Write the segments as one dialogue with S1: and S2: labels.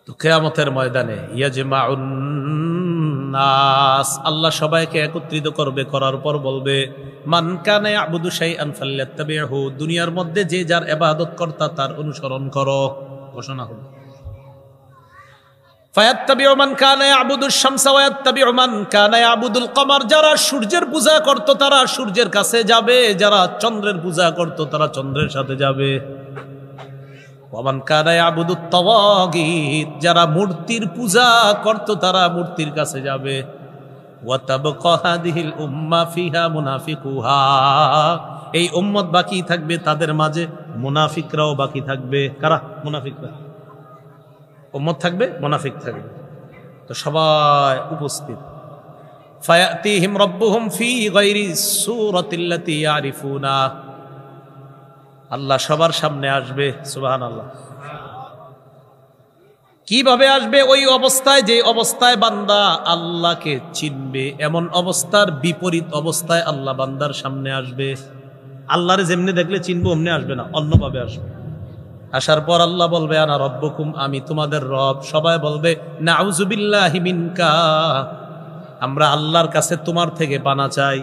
S1: তো কিয়ামতের ময়দানে ইয়াজমাউন নাস, আল্লাহ সবাইকে একত্রিত করবে, করার পর বলবে মান কানা ইয়াবুদু শাইআন ফাল্যাত্তাবিহু, দুনিয়ার মধ্যে যে যার ইবাদত কর্তা তার অনুসরণ করো। ঘোষণা হলো ফায়াত্তাবিউ মান কানা ইয়াবুদুশ শামসা ওয়া ইয়াত্তাবিউ মান কানা ইয়াবুদুল কমার, যারা সূর্যের পূজা করত তারা সূর্যের কাছে যাবে, যারা চন্দ্রের পূজা করত তারা চন্দ্রের সাথে যাবে। ওয়া মান কানা ইয়াবুদুত তাওয়াগীত, যারা মূর্তির পূজা করত তারা মূর্তির কাছে যাবে। ওয়া তাবকা হাদিহিল উম্মাহ ফিহা মুনাফিকুহা, এই উম্মত বাকি থাকবে, তাদের মাঝে মুনাফিকরাও বাকি থাকবে। কারা? মুনাফিকরা। উম্মত থাকবে, মুনাফিক থাকবে। তো সবাই উপস্থিত। ফায়াতিহিম রাব্বুহুম ফি গায়রি সূরাতিল্লাতী ইয়ারিফুনা, আল্লাহ সবার সামনে আসবে। সুবহানাল্লাহ। কিভাবে আসবে? ওই অবস্থায়, যে অবস্থায় বান্দা আল্লাহকে চিনবে, এমন অবস্থার বিপরীত অবস্থায় আল্লাহ বান্দার সামনে আসবে। আল্লাহরে যেমনি দেখলে চিনবো অমনি আসবে না, অন্যভাবে আসবে। আসার পর আল্লাহ বলবে আনা রব্বুকুম, আমি তোমাদের রব। সবাই বলবে নাউযু বিল্লাহি মিনকা, আমরা আল্লাহর কাছে তোমার থেকে পানা চাই,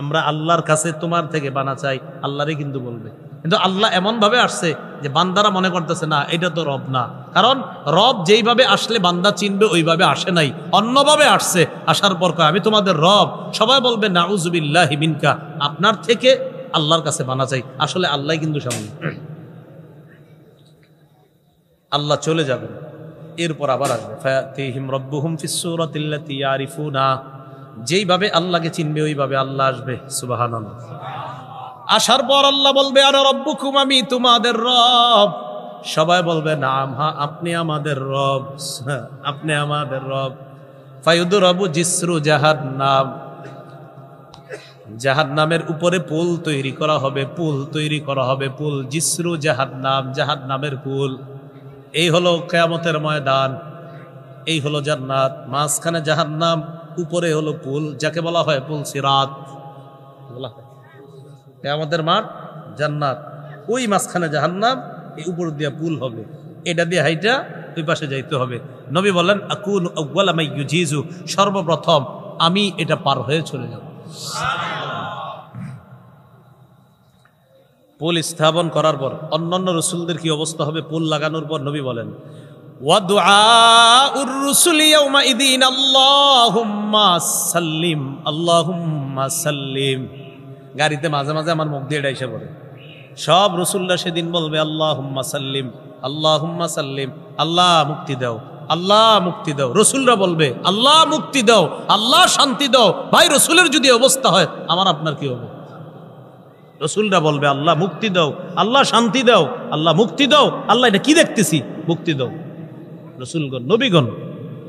S1: আমরা আল্লাহর কাছে তোমার থেকে পানা চাই। আল্লাহরই কিন্তু বলবে, কিন্তু আল্লাহ এমন ভাবে আসছে যে বান্দারা মনে করতেছে না এটা তো রব না, কারণ রব যেইভাবে আসলে বান্দা চিনবে ওইভাবে আসে নাই, অন্যভাবে আসছে। আসার পর কয় আমি তোমাদের রব। সবাই বলবে নাউযু বিল্লাহি মিনকা, আপনার থেকে আল্লাহর কাছে পানা চাই। আসলে আল্লাহ কিন্তু সামনে। আল্লাহ চলে যাবেন, এরপর আবার আসবে ফায়াতিহিম রাব্বুহুম ফিস সূরাতিল্লাতী ইয়ারিফুনা, যেইভাবে আল্লাহকে চিনবে ওইভাবে আল্লাহ আসবে। সুবহানাল্লাহ। আসার পর আল্লাহ বলবে আনা রব্বুকুম, আমি তোমাদের রব। সবাই বলবে নাম, হ্যাঁ আপনি আমাদের রব, আপনি আমাদের রব। ফায়ুদরাবু জিসরু জাহান্নাম, জাহান্নামের উপরে পুল তৈরি করা হবে, পুল তৈরি করা হবে, পুল। জিসরু জাহান্নাম, জাহান্নামের পুল। এই হলো কিয়ামতের ময়দান, এই হলো জান্নাত, মাঝখানে জাহান্নাম, উপরে হলো পুল, যাকে বলা হয় পুল সিরাত। বলা হয় কিয়ামতের মাঠ জান্নাত, ওই মাঝখানে জাহান্নাম, এই উপর দিয়ে পুল হবে, এটা দিয়ে হাইটা ওই পাশে যাইতে হবে। নবী বলেন আকুনু আউয়ালা মা ইউজিজু, সর্বপ্রথম আমি এটা পার হয়ে চলে যাব। পুল স্থাপন করার পর অন্যান্য রাসূলদের কি অবস্থা হবে? পুল লাগানোর পর নবী বলেন ওয়া দুআউর রুসুলি ইয়াউমা ইদিন আল্লাহুম্মা সাল্লিম, আল্লাহুম্মা সাল্লিম। গাড়িতে মাঝে মাঝে আমার মুখ দিয়ে এটা এসে পড়ে। সব রাসূলরা সেদিন বলবে আল্লাহুম্মা সাল্লিম, আল্লাহুম্মা সাল্লিম, আল্লাহ মুক্তি দাও, আল্লাহ মুক্তি দাও। রাসূলরা বলবে আল্লাহ মুক্তি দাও, আল্লাহ শান্তি দাও। ভাই রাসূলের যদি অবস্থা হয় আমার আপনার কি হবে? রাসূলরা বলবে আল্লাহ মুক্তি দাও, আল্লাহ শান্তি দাও, আল্লাহ মুক্তি দাও। আল্লাহ এটা কি দেখতেছি, মুক্তি দাও। রাসূলগণ, নবীগণ,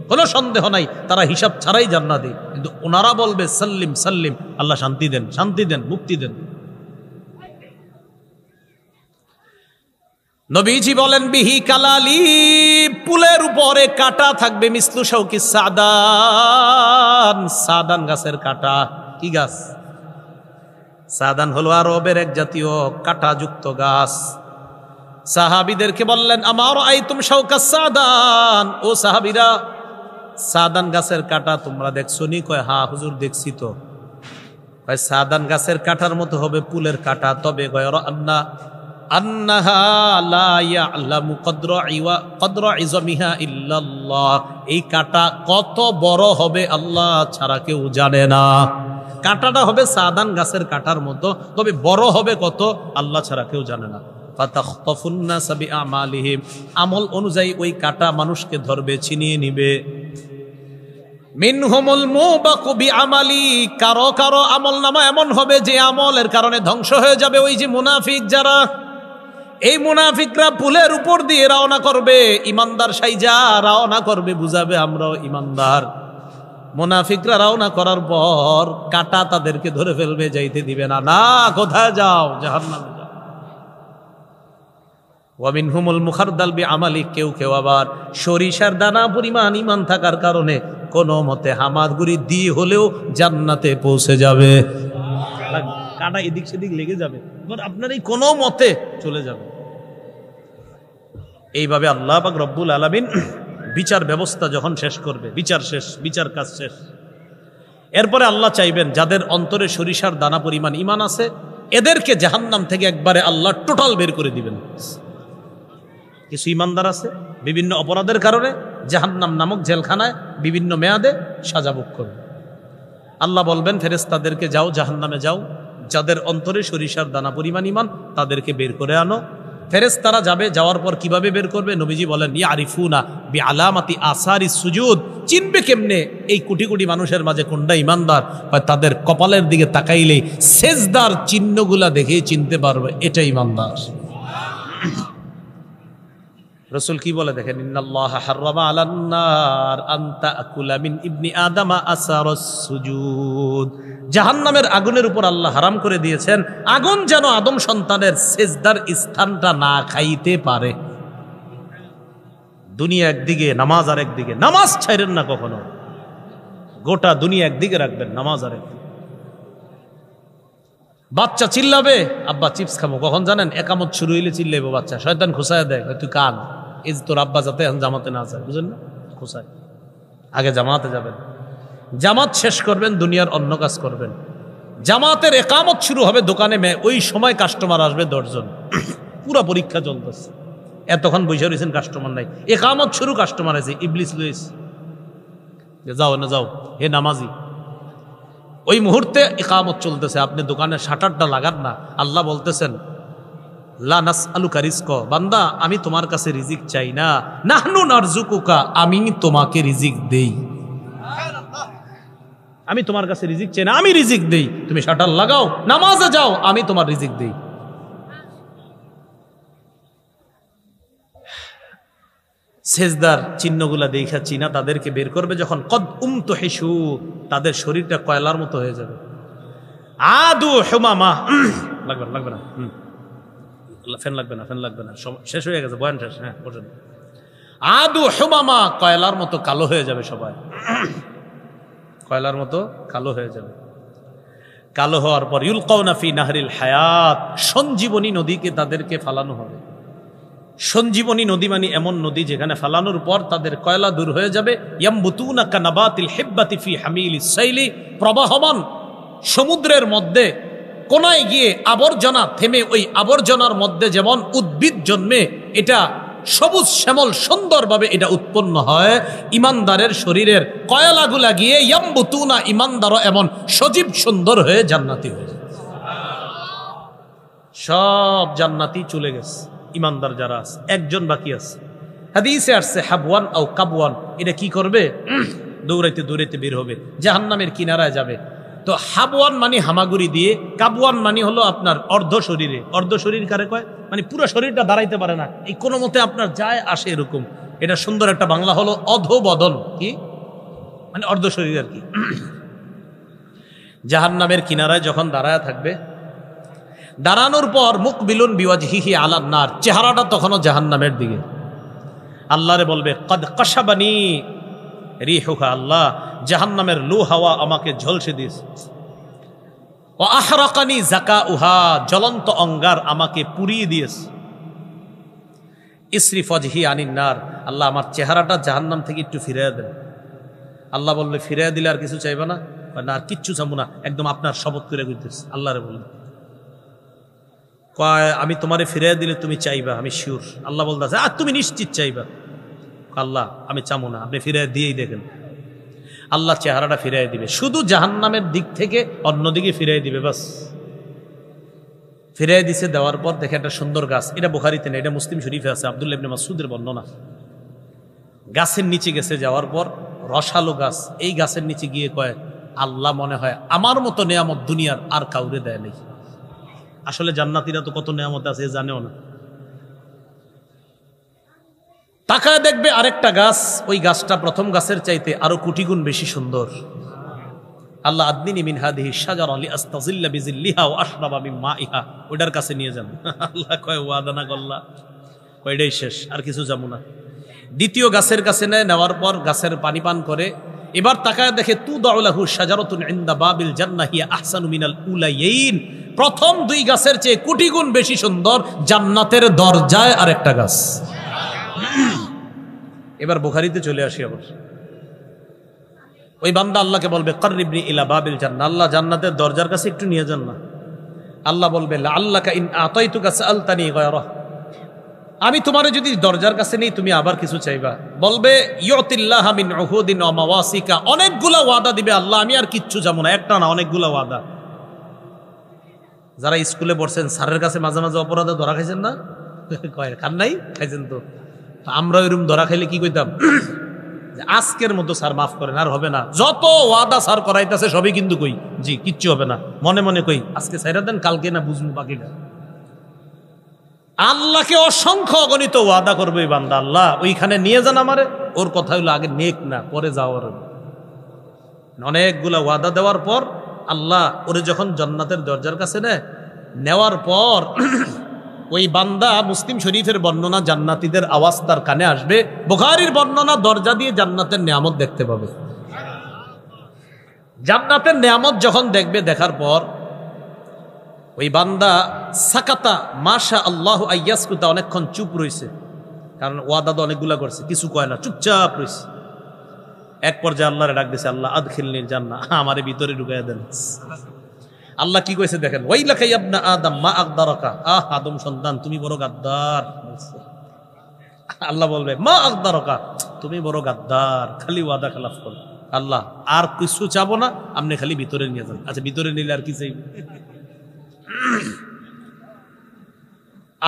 S1: কোনো সন্দেহ নাই তারা হিসাব ছাড়াই জান্নাতে, কিন্তু ওনারা বলবে সাল্লিম সাল্লিম, আল্লাহ শান্তি দেন, শান্তি দেন, মুক্তি দেন। নবীজি বলেন বিহি কালালি, পুলের উপরে কাটা থাকবে, মিসলু শাউকি সাদান, সাদান গাছের কাটা। কি গাছ? সাদান হলো আরবের এক জাতীয় কাঁটাযুক্ত গাছ। সাহাবীদেরকে বললেন আমার আইতুম শাউকা সাদান, ও সাহাবীরা সাদান গাছের কাটা তোমরা দেখছো নি? কয় হ্যাঁ হুজুর দেখছি তো। কয় সাদান গাছের কাটার মতো হবে পুলের কাটা, তবে গয়রা আন্না আন্নাহা লা ইয়ালামু কদরা ইযমিহা ইল্লাল্লাহ, এই কাটা কত বড় হবে আল্লাহ ছাড়া কেউ জানে না। কাঁটাটা হবে সাদান গাছের কাটার মতো, তবে বড় হবে কত আল্লাহ ছাড়া কেউ জানে না। ফাতাখতাফুন নাস বিআমালিহিম, আমল অনুযায়ী ওই কাটা মানুষকে ধরবে, ছিনিয়ে নিবে। মিনহুমুল মুবাকু বিআমালি, কারো কারো আমলনামা এমন হবে যে আমলের কারণে ধ্বংস হয়ে যাবে। ওই যে মুনাফিক যারা, এই মুনাফিকরা পুলের উপর দিয়ে রওনা করবে, ইমানদার সাইজা রওনা করবে, বুঝাবে আমরাও ইমানদার। মুনাফিকরা রওনা করার পর কাটা তাদেরকে ধরে ফেলবে, যাইতে দিবে না। না, কোথায় যাও? জাহান্নামে যাও। ওয়া মিনহুমুল মুখারদাল বিআমালি, কেউ কেউ আবার সরিষার দানা পরিমাণ ঈমান থাকার কারণে কোনো মতে হামাগুড়ি দিয়ে হলেও জান্নাতে পৌঁছে যাবে। কাটা এদিক সেদিক লেগে যাবে, আপনার এই কোনো মতে চলে যাবে। এইভাবে আল্লাহ পাক রব্বুল আলামিন বিচার ব্যবস্থা যখন শেষ করবে, বিচার শেষ, বিচার কাজ শেষ, এরপরে আল্লাহ চাইবেন যাদের অন্তরে সরিষার দানা পরিমাণ ঈমান আছে এদেরকে জাহান্নাম থেকে একবারে আল্লাহ টোটাল বের করে দিবেন। কিছু ঈমানদার আছে বিভিন্ন অপরাধের কারণে জাহান্নাম নামক জেলখানায় বিভিন্ন মেয়াদে সাজা ভোগ করবে। আল্লাহ বলবেন ফেরেশতাদেরকে, যাও জাহান্নামে যাও, যাদের অন্তরে সরিষার দানা পরিমাণ ঈমান তাদেরকে বের করে আনো। ফেরেশতারা যাবে, যাওয়ার পর কিভাবে বের করবে? নবীজি বলেন ইয়ারিফুনা বিআলামাতি আসারি সুজুদ, চিনবে কেমনে এই কোটি কোটি মানুষের মাঝে কোনটা ঈমানদার? তাদের কপালের দিকে তাকাইলেই সেজদার চিহ্নগুলা দেখেই চিনতে পারবে এটা ঈমানদার। রাসূল কি বলে দেখেন, ইন্নাল্লাহা হাররামা আলান নার আন তাকুলা মিন ইবনি আদামা আসারাস সুজুদ, জাহান্নামের আগুনের উপর আল্লাহ হারাম করে দিয়েছেন আগুন যেন আদম সন্তানের সেজদার স্থানটা না খাইতে পারে। দুনিয়া একদিকে, নামাজ আর একদিকে, নামাজ ছাইরেন না কখনো, গোটা দুনিয়া একদিকে রাখবেন, নামাজ আর একদিকে। বাচ্চা চিল্লাবে আব্বা চিপস খাবো, কখন জানেন? একামত শুরু হইলে চিল্লাইবো বাচ্চা, শয়তান খুসায় দেয়, তুই কান, এই যে তোর আব্বা যাতে এখন জামাতে না যায়, বুঝলেন না? খুসায়, আগে জামাতে যাবেন, জামাত শেষ করবেন, দুনিয়ার অন্য কাজ করবেন। জামাতের একামত শুরু হবে দোকানে, ওই সময় কাস্টমার আসবে 10 জন, পুরা পরীক্ষা চলতেছে, এতক্ষণ বসে রয়েছেন কাস্টমার নাই, একামত শুরু কাস্টমার আছে, ইবলিস লুইস, যাও না যাও হে নামাজি। ওই মুহূর্তে ইকামত চলতেছে, আপনি দোকানের শাটারটা লাগান না, আল্লাহ বলতেছেন লা নাসআলুকা রিজক, বান্দা আমি তোমার কাছে রিজিক চাই না, নাহনু নারযুকুকা, আমি তোমাকে রিজিক দেই। আমি তোমার কাছে রিজিক চাই না, আমি রিজিক দেই, তুমি শাটার লাগাও, নামাজে যাও, আমি তোমার রিজিক দেই। সেজদার চিহ্নগুলা দেখা চিনা তাদেরকে বের করবে যখন, কদ উমতুহিশু, তাদের শরীরটা কয়লার মতো হয়ে যাবে। আদু হুমামা, লাগবে না ফ্যান লাগবে না, শেষ হয়ে গেছে, বয়ান শেষ, হ্যাঁ বসেন। আদু হুমামা, কয়লার মতো কালো হয়ে যাবে সবাই, কয়লার মতো কালো হয়ে যাবে। কালো হওয়ার পর ইউলকাউনা ফি নাহরিল হায়াত, সঞ্জীবনী নদীকে তাদেরকে ফালানো হবে। সঞ্জীবনী নদী মানে এমন নদী যেখানে ফালানোর পর তাদের কয়লা দূর হয়ে যাবে। ইয়ামবুতুনা কানাবাতিল হিব্বাতি ফি হামিলিস সাইলি, প্রবাহমান সমুদ্রের মধ্যে কোনায় গিয়ে আবর্জনা থেমে, ওই আবর্জনার মধ্যে যেমন উদ্ভিদ জন্মে, এটা সবুজ শ্যামল সুন্দরভাবে এটা উৎপন্ন হয়, ইমানদারের শরীরের কয়লাগুলা গিয়ে ইয়ামবুতুনা, ইমানদারও এমন সজীব সুন্দর হয়ে জান্নাতি হয়ে যায়। সব জান্নাতি চলে গেছে, ইমানদার যারা আছে একজন বাকি আছে। হাদিসে আসছে হাবওয়ান আও কাবওয়ান, এটা কি করবে? দৌড়াইতে দৌড়াইতে বের হবে, জাহান্নামের কিনারায় যাবে। তো হাবওয়ান মানে হামাগুড়ি দিয়ে, কাবওয়ান মানে হলো আপনার অর্ধ শরীরে। অর্ধ শরীর কারে কয়? মানে পুরো শরীরটা দাঁড়াইতে পারে না, এই কোনো মতে আপনার যায় আসে এরকম। এটা সুন্দর একটা বাংলা হলো অধোবদন, কি মানে অর্ধ শরীর আর কি। জাহান্নামের কিনারায় যখন দাঁড়ায় থাকবে, দাঁড়ানোর পর মুকবিলুন বিওয়াজহিহি আলান নার, চেহারাটা তখনও জাহান্নামের দিকে। আল্লাহরে বলবে কদ কাশাবানি রিহুহা, আল্লাহ জাহান্নামের লু হাওয়া আমাকে ঝলসে দিয়েছে। ওয়া আহরাকানি যাকাউহা, জ্বলন্ত অঙ্গার আমাকে পুড়িয়ে দিয়েছে। ইসরিফ ওয়াজহি আনিন নার, আল্লাহ আমার চেহারাটা জাহান্নাম থেকে একটু ফিরিয়ে দেন। আল্লাহ বললে ফিরিয়ে দিলে আর কিছু চাইবে না? না আর কিচ্ছু চাবো না, একদম আপনার শপথ করে কইতেছে। আল্লাহরে বলবে কয় আমি তোমারে ফিরিয়ে দিলে তুমি চাইবা, আমি শিওর। আল্লাহ বলতেছে আর তুমি নিশ্চিত চাইবা? আল্লাহ আমি চাবো না, আপনি ফিরিয়ে দিয়েই দেখেন। আল্লাহ চেহারাটা ফিরিয়ে দিবে, শুধু জাহান্নামের দিক থেকে অন্যদিকে ফিরিয়ে দিবে, বাস। ফিরিয়ে দিছে, দেওয়ার পর দেখে একটা সুন্দর গাছ, এটা বুখারীতে না, এটা মুসলিম শরীফে আছে, আব্দুল্লাহ ইবনে মাসউদের বর্ণনা। গাছের নিচে গেছে, যাওয়ার পর রসালো গাছ, এই গাছের নিচে গিয়ে কয় আল্লাহ মনে হয় আমার মতো নেয়ামত দুনিয়ার আর কাউরে দেয় নেই। আসলে জান্নাতীরা তো কত নেয়ামত আছে জানেও না। তাকায় দেখবে আরেকটা গাছ, ওই গাছটা প্রথম গাছের চাইতে আরো কোটি গুণ বেশি সুন্দর। আল্লাহ আদনিনি মিন হাদিহি শাজারা লিআস্তাযিল্লা বিযিল্লিহা ওয়া আশরাবা মিন মাইহা, ওইটার কাছে নিয়ে যান। আল্লাহ কয় ওয়াদা না করলা, কয়টাই শেষ, আর কিছু যাবো না। দ্বিতীয় গাছের কাছে নেওয়ার পর গাছের পানি পান করে, এবার তাকায় দেখে তুদাউ লাহু শাজারাতুন ইনদা বাবিল জান্নাহ হিয়া আহসানু মিনাল উলাইয়িন, প্রথম দুই গাছের চেয়ে কোটি গুণ বেশি সুন্দর জান্নাতের দরজায় আরেকটা গাছ। এবার বুখারীতে চলে আসি। আবার ওই বান্দা আল্লাহকে বলবে কাররিবনি ইলা বাবিল জান্নাহ, আল্লাহ জান্নাতের দরজার কাছে একটু নিয়ে যান না। আল্লাহ বলবে লাআল্লাকা ইন আতাইতুকা সাআলতানি গায়রা, আমি তোমারে যদি দরজার কাছে নেই তুমি আবার কিছু চাইবা। বলবে ইউতিল্লাহা মিন উহুদিন ওয়া মাওয়াসিকা, অনেকগুলা ওয়াদা দিবে আল্লাহ, আমি আর কিচ্ছু চাবো না, একটা না অনেকগুলা ওয়াদা। যারা স্কুলে পড়ছেন স্যারের কাছে মাঝে মাঝে অপরাধে ধরা খাইছেন না? খান নাই? খাইছেন তো। আমরা ওইরকম ধরা খাইলে কি কইতাম? আজকের মতো স্যার মাফ করেন, আর হবে না। যত ওয়াদা স্যার করাইতেছে সবই কিন্তু কই জি কিচ্ছু হবে না, মনে মনে কই আজকে ছাইরা দেন, কালকে না বুঝবো বাকিটা। আল্লাহকে অসংখ্য অগণিত ওয়াদা করবে এই বান্দা, আল্লাহ ওইখানে নিয়ে যান আমারে। ওর কথা হইলো আগে নেক না পরে যাওয়ার। অনেকগুলা ওয়াদা দেওয়ার পর আল্লাহ ওরে যখন জান্নাতের দরজার কাছে নেওয়ার পর ওই বান্দা, মুসলিম শরীফের বর্ণনা, জান্নাতীদের আওয়াজ তার কানে আসবে, বুখারীর বর্ণনা দরজা দিয়ে জান্নাতের নিয়ামত দেখতে পাবে। জান্নাতের নিয়ামত যখন দেখবে, দেখার পর ওই বান্দা সাকাতা মাশা আল্লাহু আইয়াসকুতা, অনেকক্ষণ চুপ রইছে, কারণ ওয়াদা তো অনেকগুলা করছে, কিছু কয় না, চুপচাপ রইছে। এক পর্যায়ে আল্লাহরে ডাক দিছে, আল্লাহ আদখিলনিল জান্নাহ, আমারে ভিতরে ঢুকাইয়া দেন। আল্লাহ কি কইছে দেখেন, ওয়াইলাকা ইয়া ইবনা আদম মা আকদারাকা, আদম সন্তান তুমি বড় গাদ্দার। আল্লাহ বলবে মা আকদারাকা, তুমি বড় গাদ্দার, খালি ওয়াদা খেলাফ করো। আল্লাহ আর কিছু চাবো না, আপনি খালি ভিতরে নিয়ে যান। আচ্ছা ভিতরে নিলে আর কি চাইবে?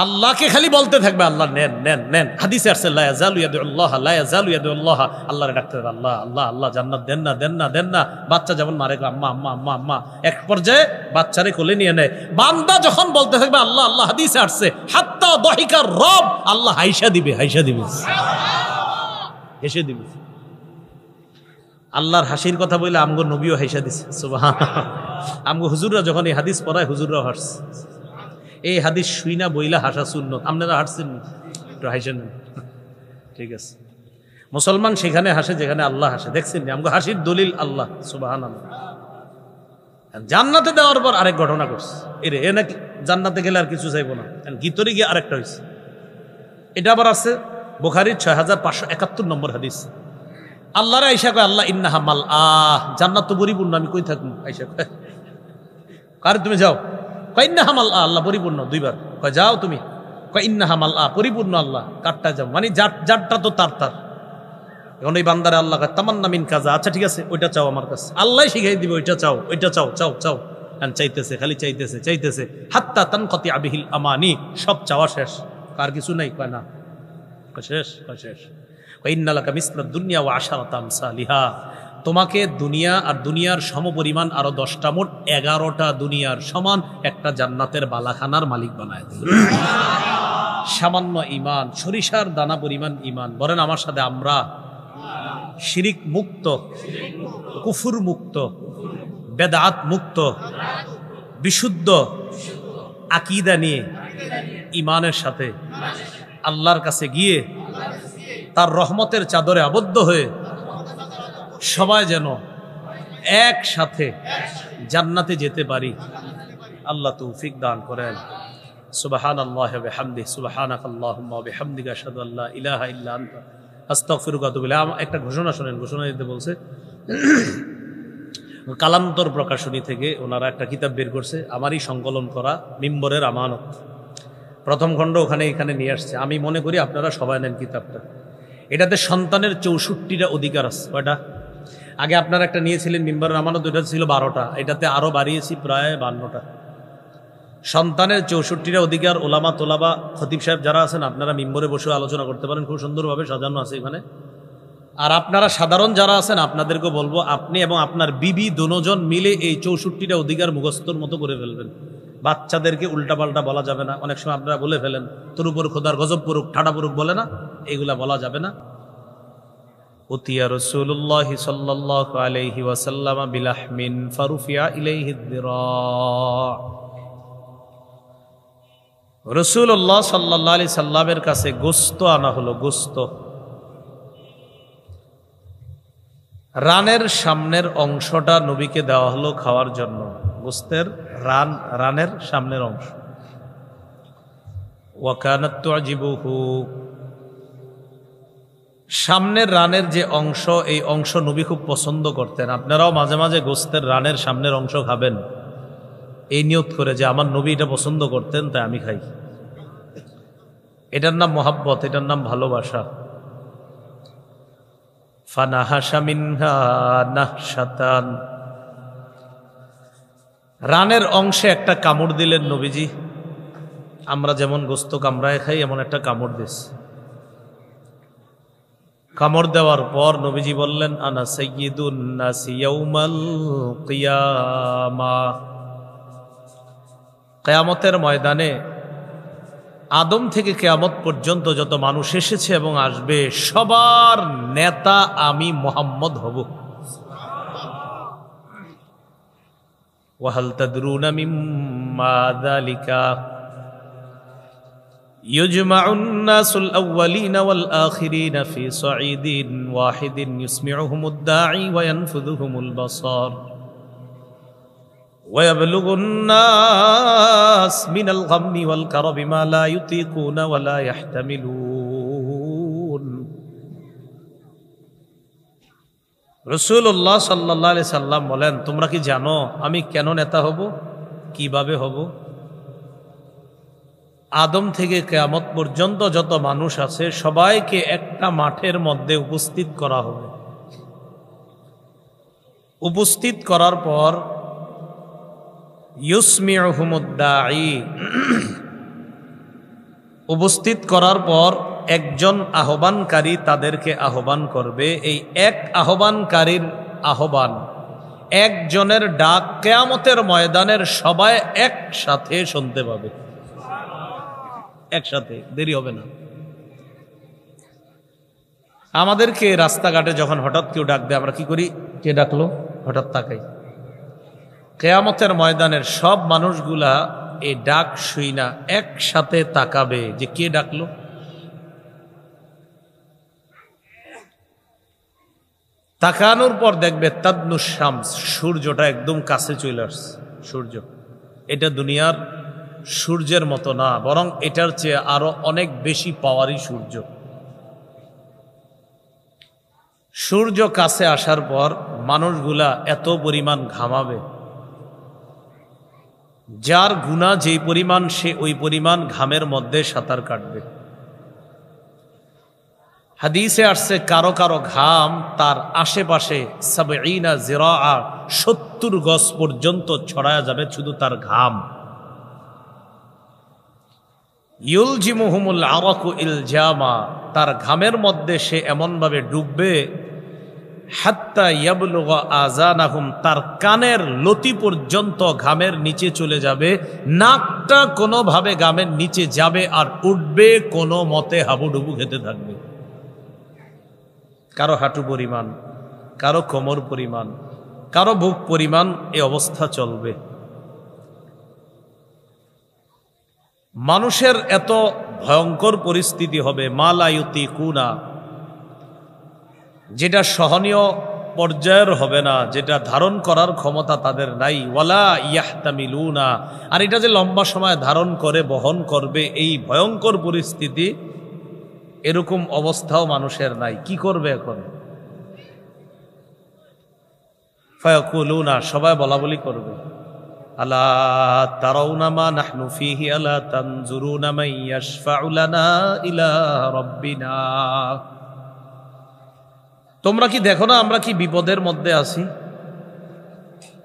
S1: আল্লাহকে খালি বলতে থাকবে আল্লাহ নেন নেন নেন। হাদিসে আসছে লা ইয়াজালু ইয়াদুল্লাহ, লা ইয়াজালু ইয়াদুল্লাহ, আল্লাহরে ডাকতে থাকবে আল্লাহ আল্লাহ আল্লাহ, জান্নাত দেন না দেন না দেন না। বাচ্চা যেমন মারে আম্মা আম্মা আম্মা আম্মা, এক পর্যায়ে বাচ্চারে কোলে নিয়ে নেয়। বান্দা যখন বলতে থাকবে আল্লাহ আল্লাহ, হাদিসে আসছে হাত্তা দাহিকার রব, আল্লাহ হাইসা দিবে, হাইসা দিবে, হেসে দিবে। আল্লাহর হাসির কথা বলে আমগো নবীও হাইসা দিছে, সুবহানাল্লাহ। আমগো হুজুররা যখন এই হাদিস পড়ায়, হুজুররাও হাসছে। এই হাদিস শুই না বইলা হাসা সুন্নত, আপনারা হাসছেন একটু হাসেন, ঠিক আছে। মুসলমান সেখানে হাসে যেখানে আল্লাহ হাসে, দেখছেন আমগো হাসির দলিল আল্লাহ, সুবহানাল্লাহ। জান্নাতে দেওয়ার পর আরেক ঘটনা করছে, এ নাকি জান্নাতে গেলে আর কিছু চাইবো না, ভিতরে গিয়ে আরেকটা হয়েছে। এটা আবার আছে বুখারীর 6571 নম্বর হাদিস। আল্লাহর আয়েশা কয় আল্লাহ ইন্নাহা মাল, জান্নাত তো পরিপূর্ণ, আমি কই থাকবো? আয়েশা কয় কারে তুমি যাও, কয় ইন্নাহা মাল, আল্লাহ পরিপূর্ণ, দুইবার কয় যাও তুমি, কয় ইন্নাহা মাল পরিপূর্ণ, আল্লাহ কারটা যাও, মানে যারটা তো তার। এখন ওই বান্দারে আল্লাহ কয় তামান্না মিন কাজা, আচ্ছা ঠিক আছে ওইটা চাও আমার কাছে, আল্লাহ শিখাই দিবে, ওইটা চাও, ওইটা চাও, চাও চাও। চাইতেছে, খালি চাইতেছে চাইতেছে, হাত্তা তানকাতি আবিহিল আমানি, সব চাওয়া শেষ, আর কিছু নাই। কয় না, শেষ, শেষ। ইন্নালাকা মিসলাদ দুনিয়া ওয়া আশারাতা আমসালিহা, তোমাকে দুনিয়া আর দুনিয়ার সমপরিমাণ আরো 10টা, মোট 11টা দুনিয়ার সমান একটা জান্নাতের বালাখানার মালিক বানায় দেবে। সামান্য ঈমান, সরিষার দানা পরিমাণ ঈমান। বলেন আমার সাথে, আমরা শিরিক মুক্ত, কুফুর মুক্ত, বেদাত মুক্ত, বিশুদ্ধ আকীদা নিয়ে ঈমানের সাথে আল্লাহর কাছে গিয়ে তার রহমতের চাদরে আবদ্ধ হয়ে সবাই যেন একসাথে জান্নাতে যেতে পারি, আল্লাহ তৌফিক দান করেন। সুবহানাল্লাহি ওয়া বিহামদিহি, সুবহানাকাল্লাহুম্মা ওয়া বিহামদিকা আশহাদু আল্লা ইলাহা ইল্লা আনতা আস্তাগফিরুকা ওয়া আতুবু ইলাইক। একটা ঘোষণা শোনেন, ঘোষণা দিতে বলছে। কালান্তর প্রকাশনী থেকে ওনারা একটা কিতাব বের করছে, আমারই সংকলন করা, মিম্বরের আমানত, প্রথম খণ্ড এখানে নিয়ে আসছে। আমি মনে করি আপনারা সবাই নেন কিতাবটা। এটাতে সন্তানের 64টা অধিকার আছে। কয়টা? আগে আপনারা একটা নিয়েছিলেন মিম্বরের আমানত, ওইটা ছিল 12টা, এটাতে আরো বাড়িয়েছি প্রায় 52টা। সন্তানের 64টা অধিকার। ওলামা তোলাবা খতিব সাহেব যারা আছেন, আপনারা মিম্বরে বসে আলোচনা করতে পারেন, খুব সুন্দরভাবে সাজানো আছে এখানে। আর আপনারা সাধারণ যারা আছেন, আপনাদেরকে বলবো আপনি এবং আপনার বিবি দুজন মিলে এই 64টা অধিকার মুখস্থর মতো করে ফেলবেন। বাচ্চাদেরকে উল্টাপাল্টা বলা যাবে না। অনেক সময় আপনারা বলে ফেলেন তোর উপর খোদার গজব পড়ুক, ঠাডা পড়ুক, বলে না, এইগুলা বলা যাবে না। উতিয়া রাসূলুল্লাহি সাল্লাল্লাহু আলাইহি ওয়াসাল্লাম বিলাহমিন ফারুফিয়া ইলাইহি যিরা, রাসূলুল্লাহ সাল্লাল্লাহু আলাইহি সাল্লামের কাছে গোশত আনা হলো। গোশত, রানের সামনের অংশটা নবীকে দেওয়া হলো খাওয়ার জন্য। গোশতের রানের সামনের অংশ। ওয়া কানাত তুজিবুহু, সামনের রানের যে অংশ, এই অংশ নবী খুব পছন্দ করতেন। আপনারাও মাঝে মাঝে গোস্তের রানের সামনের অংশ খাবেন, এই নিয়ত করে যে আমার নবী এটা পছন্দ করতেন তাই আমি খাই। এটার নাম মোহাব্বত, এটার নাম ভালোবাসা। ফানাহাশা মিনহা নাহশাতান, রানের অংশে একটা কামড় দিলেন নবীজি। আমরা যেমন গোস্ত কামড়ায় খাই, এমন একটা কামড় দিস। কামড় দেওয়ার পর নবীজি বললেন, আনা সাইয়্যিদুন নাসি ইয়াউমাল কিয়ামা, কিয়ামতের ময়দানে আদম থেকে কিয়ামত পর্যন্ত যত মানুষ এসেছে এবং আসবে সবার নেতা আমি মুহাম্মদ হব। ওয়াহাল তাদরুনা মিম্মা যালিকা, ইউজমাউন নাসুল আউওয়ালিনা ওয়াল আখিরিনা ফি সাঈদিন ওয়াহিদিন ইউসমিউহুমুদ দাঈ ওয়া ইয়ানফুযুহুমুল বাসার ويبلغ الناس من الغم والكرب ما لا يطيقون ولا يحتملون। রাসূলুল্লাহ সাল্লাল্লাহু আলাইহি সাল্লাম বলেন, তোমরা কি জানো আমি কেন নেতা হব, কিভাবে হব? আদম থেকে কিয়ামত পর্যন্ত যত মানুষ আছে সবাইকে একটা মাঠের মধ্যে উপস্থিত করা হবে। উপস্থিত করার পর ইউসমিউহুমুদ দাঈ, উপস্থিত করার পর একজন আহ্বানকারী তাদেরকে আহ্বান করবে। এই এক আহ্বানকারীর আহ্বান, একজনের ডাক কিয়ামতের ময়দানের সবাই একসাথে শুনতে পাবে, একসাথে, দেরি হবে না। আমাদেরকে রাস্তাঘাটে যখন হঠাৎ কেউ ডাক দেয় আমরা কি করি? কে ডাকলো, হঠাৎ তাকাই। কিয়ামতের ময়দানের সব মানুষগুলা এই ডাক শুই না একসাথে তাকাবে যে কে ডাকলো। তাকানোর পর দেখবে তাদনুস শামস, সূর্যটা একদম কাছে চলে আসছে। সূর্য এটা দুনিয়ার সূর্যের মতো না, বরং এটার চেয়ে আরো অনেক বেশি পাওয়ারই সূর্য। সূর্য কাছে আসার পর মানুষগুলা এত পরিমাণ ঘামাবে, যার গুনাহ যেই পরিমাণ সে ওই পরিমাণ ঘামের মধ্যে সাঁতার কাটবে। হাদিসে আসছে কারো কারো ঘাম তার আশেপাশে ৭০ জিরাআ, ৭০ গজ পর্যন্ত ছড়ায়া যাবে শুধু তার ঘাম। ইউলজিমুহুমুল আরাকু ইলজামা, তার ঘামের মধ্যে সে এমনভাবে ডুববে হাত্তা ইয়াবলুগা আযানাহুম, তার কানের লতি পর্যন্ত ঘামের নিচে চলে যাবে। নাকটা কোনোভাবে ঘামের নিচে যাবে আর উঠবে, কোনো মতে হাবুডুবু খেতে থাকবে। কারো হাঁটু পরিমাণ, কারো কোমর পরিমাণ, কারো বুক পরিমাণ এই অবস্থা চলবে। মানুষের এত ভয়ঙ্কর পরিস্থিতি হবে, মা লা ইউতিকুনা, যেটা সহনীয় পর্যায়ের হবে না, যেটা ধারণ করার ক্ষমতা তাদের নাই। ওয়ালা ইয়াহতামিলুনা, আর এটা যে লম্বা সময় ধারণ করে বহন করবে এই ভয়ঙ্কর পরিস্থিতি, এরকম অবস্থাও মানুষের নাই। কি করবে এখন? ফায়াকুলুনা, সবাই বলা বলি করবে, আলা তারাউনা মা নাহনু ফীহি আলা তানজুরুনা মান ইয়াশফাউ লানা ইলা রাব্বিনা, তোমরা কি দেখো না আমরা কি বিপদের মধ্যে আছি?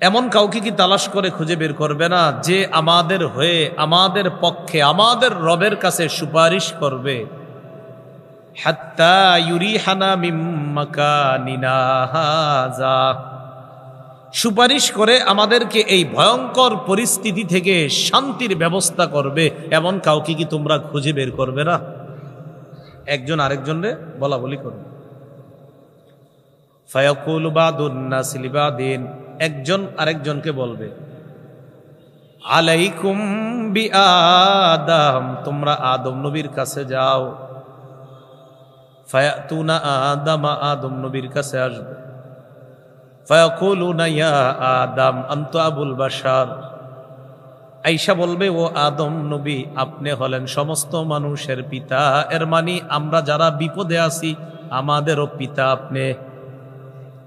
S1: এমন কাউকে কি তালাশ করে খুঁজে বের করবে না যে আমাদের হয়ে, আমাদের পক্ষে, আমাদের রবের কাছে সুপারিশ করবে? হাত্তা ইউরিহানা মিম মাকানিনা হাযা, সুপারিশ করে আমাদেরকে এই ভয়ঙ্কর পরিস্থিতি থেকে শান্তির ব্যবস্থা করবে, এমন কাউকে কি তোমরা খুঁজে বের করবে না? একজন আরেকজনরে বলা বলি করবে। ফায়াকুলু বাদুন নাসি লিবাদিন, একজন আরেকজনকে বলবে, আলাইকুম বিআদম, তোমরা আদম নবীর কাছে যাও। ফায়াতুনা আদামা, আদম নবীর কাছে আসবে। ফায়াকুলুনা ইয়া আদম আনতা আবুল বাশার, আয়েশা বলবে, ও আদম নবী, আপনি হলেন সমস্ত মানুষের পিতা। এর মানে আমরা যারা বিপদে আছি আমাদেরও পিতা আপনি,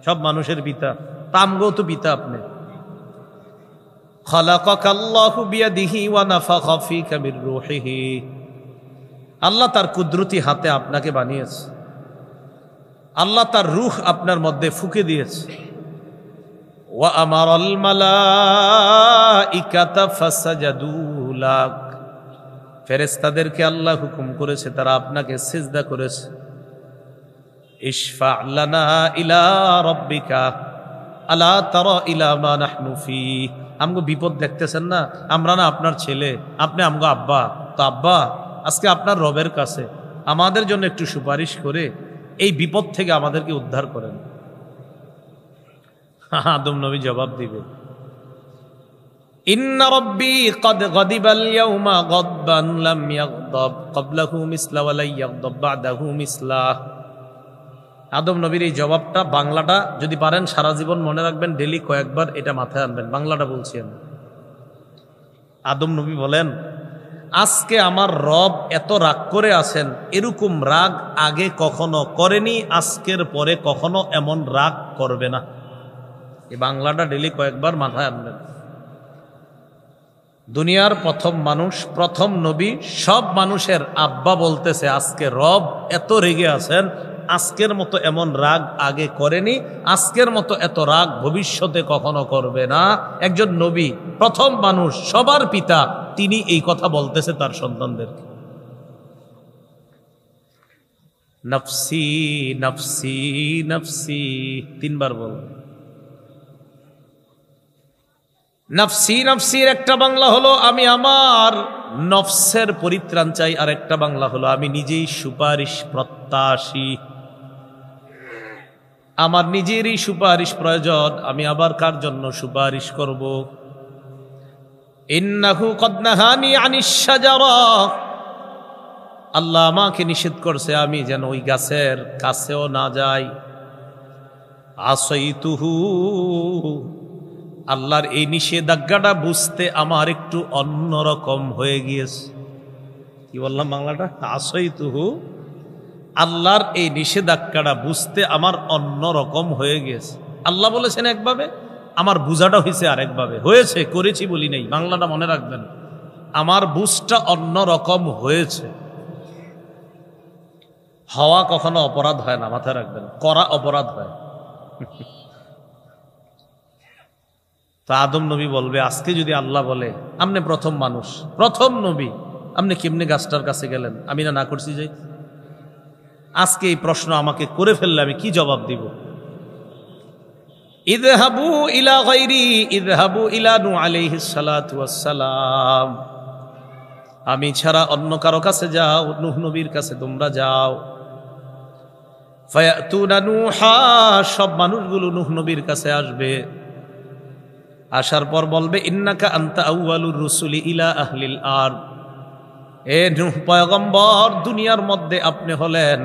S1: সব মানুষের পিতা, তামগো তো পিতা আপনি। খালাকাকাল্লাহু বিয়াদিহি ওয়া নাফাখা ফীকা মির রূহিহি, আল্লাহ তার কুদরতি হাতে আপনাকে বানিয়েছে, আল্লাহ তার রূহ আপনার মধ্যে ফুঁকে দিয়েছে। ওয়া আমারাল মালাইকাতা ফাসাজাদু লাক, ফেরেশতাদেরকে আল্লাহ হুকুম করেছে তারা আপনাকে সিজদা করেছে। ইশফা লানা ইলা রাব্বিকা আলা তারা ইলা মা নাহনু ফি, আমগো বিপদ দেখতেছেন না, আমরা না আপনার ছেলে, আপনি আমগো আব্বা, তো আব্বা আজকে আপনার রবের কাছে আমাদের জন্য একটু সুপারিশ করে এই বিপদ থেকে আমাদেরকে উদ্ধার করেন। আদম নবী জবাব দিবে, ইন্না রাব্বী ক্বাদ গাদিবাল ইয়াওমা গাদবান লাম ইয়াগদাব ক্বাবলাহু মিসলা ওয়া লা ইয়াগদাব বা'দাহু মিসলা। আদম নবীর এই জবাবটা বাংলাটা যদি পারেন সারা জীবন মনে রাখবেন, ডেলি কয়েকবার এটা মাথায় আনবেন। বাংলাটা বলছি আমি। আদম নবী বলেন, আজকে আমার রব এত রাগ করে আছেন, এরকম রাগ আগে কখনো করেনি, আজকের পরে কখনো এমন রাগ করবে না। এই বাংলাটা ডেলি কয়েকবার মাথায় আনবেন। দুনিয়ার প্রথম মানুষ, প্রথম নবী, সব মানুষের আব্বা বলতেছে আজকে রব এত রেগে আছেন, আজকের মতো এমন রাগ আগে করেনি, আজকের মতো এত রাগ ভবিষ্যতে কখনো করবে না। একজন নবী, প্রথম মানুষ, সবার পিতা, তিনি এই কথা বলতেছে তার সন্তানদেরকে। নফসি নফসি নফসি, তিনবার বল। নফসি নফসির একটা বাংলা হলো আমি আমার নফসের পরিত্রাণ চাই, আর একটা বাংলা হলো আমি নিজেই সুপারিশ প্রত্যাশী, আমার নিজেরই সুপারিশ প্রয়োজন, আমি আবার কার জন্য সুপারিশ করব। ইন্নাহু ক্বাদ নাহানি আনিশ শাজারা, আল্লাহ আমাকে নিষেধ করছে আমি যেন ওই গাছের কাছেও না যাই। আসাইতুহু, আল্লাহর এই নিষেধাজ্ঞাটা বুঝতে আমার একটু অন্যরকম হয়ে গিয়েছে। কি বললাম বাংলাটা? আসাইতুহু, আল্লাহর এই নিষেধাজ্ঞাটা বুঝতে আমার অন্যরকম হয়ে গিয়েছে। আল্লাহ বলেছেন একভাবে, আমার বুঝাটা হয়েছে আরেকভাবে। হয়েছে, করেছি বলি নেই, বাংলাটা মনে রাখবেন, আমার বুঝটা অন্যরকম হয়েছে। হওয়া কখনো অপরাধ হয় না, মাথায় রাখবেন, করা অপরাধ হয়। তো আদম নবী বলবে, আজকে যদি আল্লাহ বলে আপনি প্রথম মানুষ, প্রথম নবী, আপনি কেমনে গাছটার কাছে গেলেন? আমি না করছি যে? আজকে এই প্রশ্ন আমাকে করে ফেললে আমি কি জবাব দিব? ইযহাবু ইলা গায়রি ইযহাবু ইলা নূহ আলাইহিস সালাতু ওয়াস সালাম, আমি ছাড়া অন্য কারো কাছে যাও, নূহ নবীর কাছে তোমরা যাও। ফায়াতুনা নূহা, সব মানুষগুলো নূহ নবীর কাছে আসবে। আসার পর বলবে, ইন্নাকা আনতা আউয়ালুর রুসুলি ইলা আহলিল আরদ, এ নূহ পয়গম্বর, দুনিয়ার মধ্যে আপনি হলেন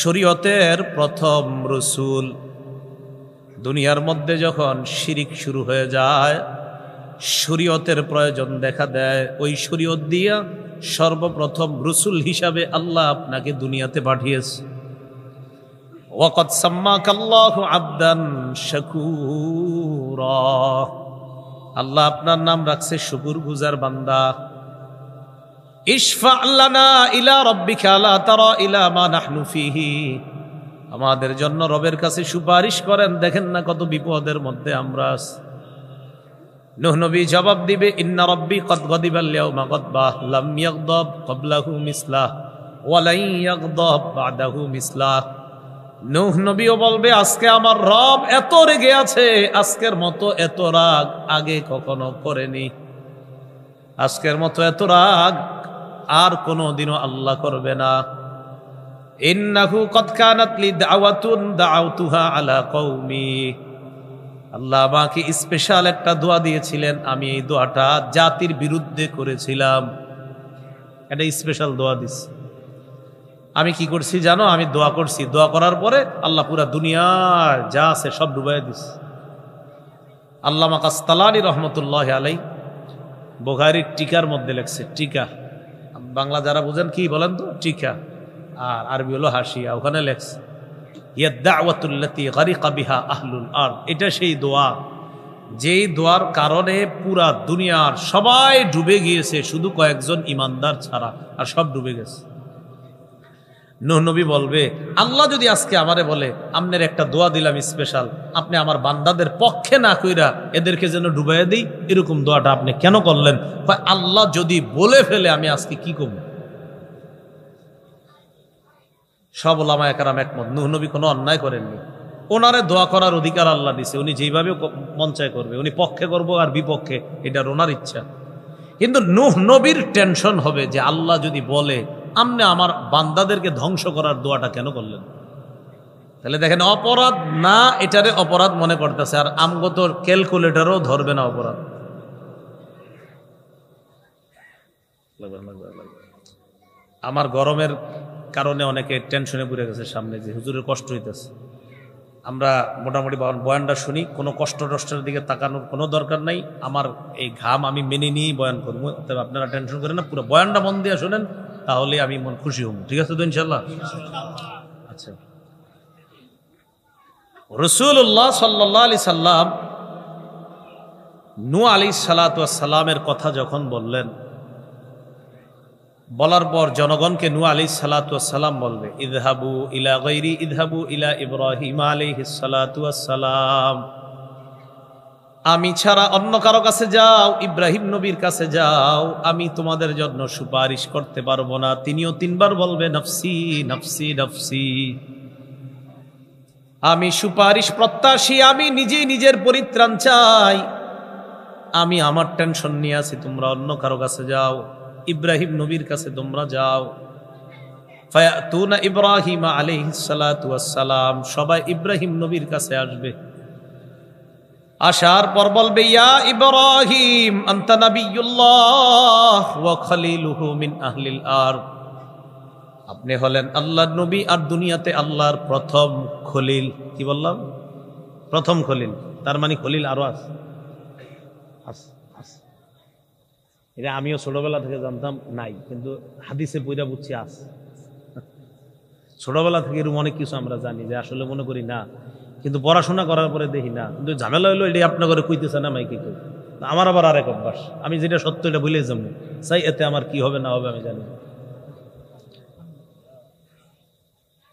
S1: শরীয়তের প্রথম রসুল। দুনিয়ার মধ্যে যখন শিরিক শুরু হয়ে যায়, শরীয়তের প্রয়োজন দেখা দেয়, ওই শরীয়ত দিয়া সর্বপ্রথম রসুল হিসাবে আল্লাহ আপনাকে দুনিয়াতে পাঠিয়েছে। ওয়াকাদ সাম্মাকাল্লাহু আবদান শাকুরা, আল্লাহ আপনার নাম রাখছে শুকরগুজার বান্দা। ইশফা লানা ইলা রাব্বিকা লা তারা ইলা মা নাহনু ফিহি, আমাদের জন্য রবের কাছে সুপারিশ করেন, দেখেন না কত বিপদের মধ্যে আমরা আছি। নূহ নবী জবাব দিবে, ইন্না রাব্বী ক্বাদ গাদিবাল ইয়াওমা গাদবা লাম ইয়াগদাব ক্বাবলাহু মিসলাহ ওয়া লা ইয়াগদাব বা'দাহু মিসলাহ। নূহ নবীও বলবে, আজকে আমার রব এত রেগে আছে, আজকের মতো এত রাগ আগে কখনো করেনি, আজকের মতো এত রাগ আর কোনোদিনও আল্লাহ করবে না। ইন্নাহু ক্বাদ কানাত লি দাওয়াতুন দাআউতুহা আলা কওমি, আল্লাহ আমাকে স্পেশাল একটা দোয়া দিয়েছিলেন, আমি এই দোয়াটা জাতির বিরুদ্ধে করেছিলাম, এটা স্পেশাল দোয়া দিস। আমি কি করছি জানো? আমি দোয়া করছি, দোয়া করার পরে আল্লাহ পুরা দুনিয়ার যা আছে সব ডুবাই দিস। আল্লামা কাসতালানী রহমতুল্লাহ আলাই বুখারীর টিকার মধ্যে লেখছে, টিকা, বাংলা যারা বুঝেন কি বলেন তো? টিকা। আর আরবি হলো হাসিয়া, ওখানে লেখছে ইয়াদ-দাওয়াতুল্লাতী গারিকা বিহা আহলুল আরদ। এটা সেই দোয়া যেই দোয়ার কারণে পুরা দুনিয়ার সবাই ডুবে গিয়েছে, শুধু কয়েকজন ইমানদার ছাড়া, আর সব ডুবে গেছে। নূহ নবী বলবে, আল্লাহ যদি আজকে আমারে বলে আপনার একটা দোয়া দিলাম স্পেশাল, আপনি আমার বান্দাদের পক্ষে না কইরা এদেরকে যেন ডুবাইয়া দিই, এরকম দোয়াটা আপনি কেন করলেন? আল্লাহ যদি বলে ফেলে আমি আজকে কি করব? সব ওলামায়ে কেরাম একমত, নূহ নবী কোনো অন্যায় করেননি, ওনারে দোয়া করার অধিকার আল্লাহ দিছে, উনি যেইভাবে মন চায় করবে, উনি পক্ষে করবো আর বিপক্ষে এটা ওনার ইচ্ছা। কিন্তু নূহ নবীর টেনশন হবে যে আল্লাহ যদি বলে আপনি আমার বান্দাদেরকে ধ্বংস করার দোয়াটা কেন করলেন? তাহলে দেখেন অপরাধ না, এটারে অপরাধ মনে করতেছে, আর আমগত ক্যালকুলেটরও ধরবে না অপরাধ। আমার গরমের কারণে অনেকে টেনশনে পড়ে গেছে সামনে, যে হুজুরের কষ্ট হইতেছে। আমরা মোটামুটি বয়ানটা শুনি, কোনো কষ্ট টষ্টের দিকে তাকানোর কোনো দরকার নাই। আমার এই ঘাম আমি মেনে নিয়েই বয়ান করবো, তবে আপনারা টেনশন করেন না, পুরো বয়ানটা মন দিয়ে শোনেন, তাহলে আমি মন খুশি হব। ঠিক আছে তো ইনশাল্লাহ? আচ্ছা, রাসূলুল্লাহ সাল্লাল্লাহু আলাইহি সাল্লাম নূহ আলাইহিস সালাতু ওয়াস সালামের কথা যখন বললেন, বলার পর জনগণকে নূহ আলাইহিস সালাতু ওয়াস সালাম বলবে, ইযহাবু ইলা গায়রি ইযহাবু ইলা ইব্রাহিম আলাইহিস সালাতু ওয়াস সালাম, আমি ছাড়া অন্য কারো কাছে যাও, ইব্রাহিম নবীর কাছে যাও, আমি তোমাদের জন্য সুপারিশ করতে পারবো না। তিনিও 3 বার বলবে নফসি নফসি নফসি, আমি সুপারিশ প্রত্যাশী, আমি নিজেই নিজের পরিত্রাণ চাই, আমি আমার টেনশন নিয়ে আছি, তোমরা অন্য কারো কাছে যাও, ইব্রাহিম নবীর কাছে তোমরা যাও। ফায়াতুনা ইব্রাহিম আলাইহিস সালাতু ওয়াস সালাম, সবাই ইব্রাহিম নবীর কাছে আসবে। আসার পর বলবে, ইয়া ইব্রাহিম আনতা নাবিয়্যুল্লাহ ওয়া খলিলুহু মিন আহলিল আরদ, আপনি হলেন আল্লাহর নবী আর দুনিয়াতে আল্লাহর প্রথম খলিল। কি বললাম? প্রথম খলিল। তার মানে খলিল আরো আছে। এটা আমিও ছোটবেলা থেকে জানতাম নাই, কিন্তু হাদিসে পইরা বুঝছি আছে। ছোটবেলা থেকে এরকম অনেক কিছু আমরা জানি যে আসলে মনে করি না, কিন্তু পড়াশোনা করার পরে দেখি না। কিন্তু ঝামেলা হইলো এটাই আপনার ঘরে কইতেছে না মাইকে কই, আমার আবার আরেক অভ্যাস, আমি যেটা সত্য এটা ভুলে যাবো চাই, এতে আমার কি হবে না হবে আমি জানি।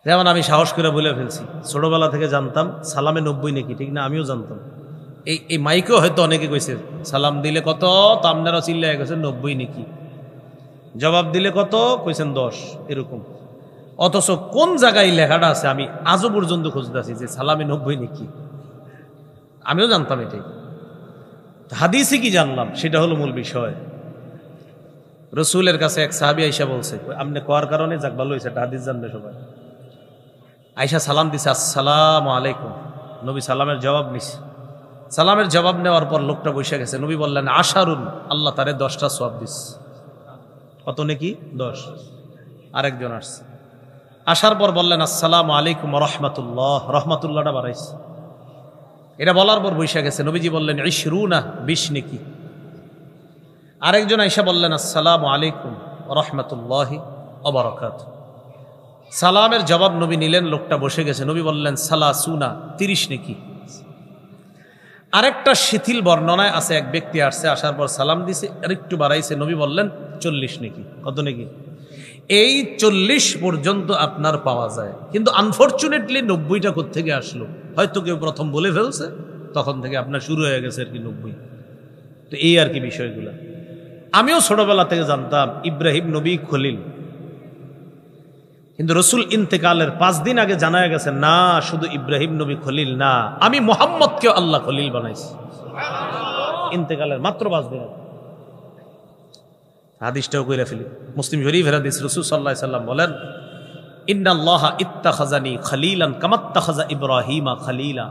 S1: যেমন আমি সাহস করে বলে ফেলছি, ছোটবেলা থেকে জানতাম সালামে 90 নাকি, ঠিক না? আমিও জানতাম। এই মাইকেও হয়তো অনেকে কইছে সালাম দিলে কত, তো আপনারা চিল্লায় গেছেন 90 নাকি, জবাব দিলে কত কইছেন 10, এরকম। অথচ কোন জায়গায় লেখাটা আছে আমি আজও পর্যন্ত খুঁজতেছি যে সালামে 90 নাকি। আমিও জানতাম এটাই, হাদিসে কি জানলাম সেটা হলো মূল বিষয়। রসুলের কাছে এক সাহাবী আইসা বলছে, আপনি কোয়ার কারণে যাক ভালো হয়েছে, হাদিস জানবে সবাই। আইসা সালাম দিছে, আসসালামু আলাইকুম। নবী সালামের জবাব নিছে। সালামের জবাব নেওয়ার পর লোকটা বসে গেছে। নবী বললেন, আশারুন, আল্লাহ তারে 10টা সওয়াব দিস। কত নাকি? 10। আরেকজন আসছে, আসার পর বললেন, আসসালামু আলাইকুম রহমাতুল্লাহ, রহমাতুল্লাহটা বাড়াইছে। এটা বলার পর বসে গেছে। নবীজি বললেন, 20 20 নাকি। আরেকজন আইসা বললেন, আসসালামু আলাইকুম রহমাতুল্লাহি ওয়া বারাকাতুহু। সালামের জবাব নবী নিলেন, লোকটা বসে গেছে। নবী বললেন, 30 নাকি। আরেকটা শিথিল বর্ণনায় আছে, এক ব্যক্তি আসছে, আসার পর সালাম দিছে, আরেকটু বাড়াইছে। নবী বললেন 40 নাকি। কত নাকি? এই 40 পর্যন্ত আপনার পাওয়া যায়, কিন্তু আনফরচুনেটলি 90টা কোত্থেকে আসলো? হয়তো কেউ প্রথম বলে ফেলছে, তখন থেকে আপনার শুরু হয়ে গেছে আর কি 90। তো এই আর কি বিষয়গুলো। আমিও ছোটবেলা থেকে জানতাম ইব্রাহিম নবী খলিল, কিন্তু রসুল ইন্তেকালের 5 দিন আগে জানা গেছে না, শুধু ইব্রাহিম নবী খলিল না, আমি মুহাম্মদকে আল্লাহ খলিল বানাইছি। ইন্তেকালের মাত্র 5 দিন আগে। হাদিসটাও কইরা ফেলি, মুসলিম শরীফের হাদিস। রাসূল সাল্লাল্লাহু আলাইহি সাল্লাম বলেন, ইন্নাল্লাহা ইত্তাখাযানি খলিলান কামাত্তাখাযা ইব্রাহিমা খলিলা।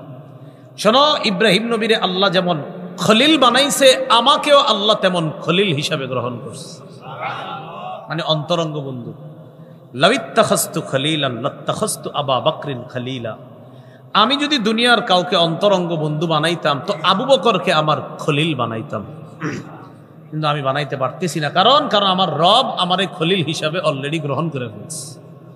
S1: শোনো, ইব্রাহিম নবীরে আল্লাহ যেমন খলিল বানাইছে, আমাকেও আল্লাহ তেমন খলিল হিসাবে গ্রহণ করছে, মানে অন্তরঙ্গ বন্ধু। লাউইত্তাখাযতু খলিলান লাত্তাখাযতু আবা বকরিন খলিলা। আমি যদি দুনিয়ার কাউকে অন্তরঙ্গ বন্ধু বানাইতাম তো আবু বকরকে আমার খলিল বানাইতাম, কিন্তু আমি বানাইতে পারতেছি না। কারণ আমার রব আমারে খলিল হিসাবে অলরেডি গ্রহণ করে ফেলছে।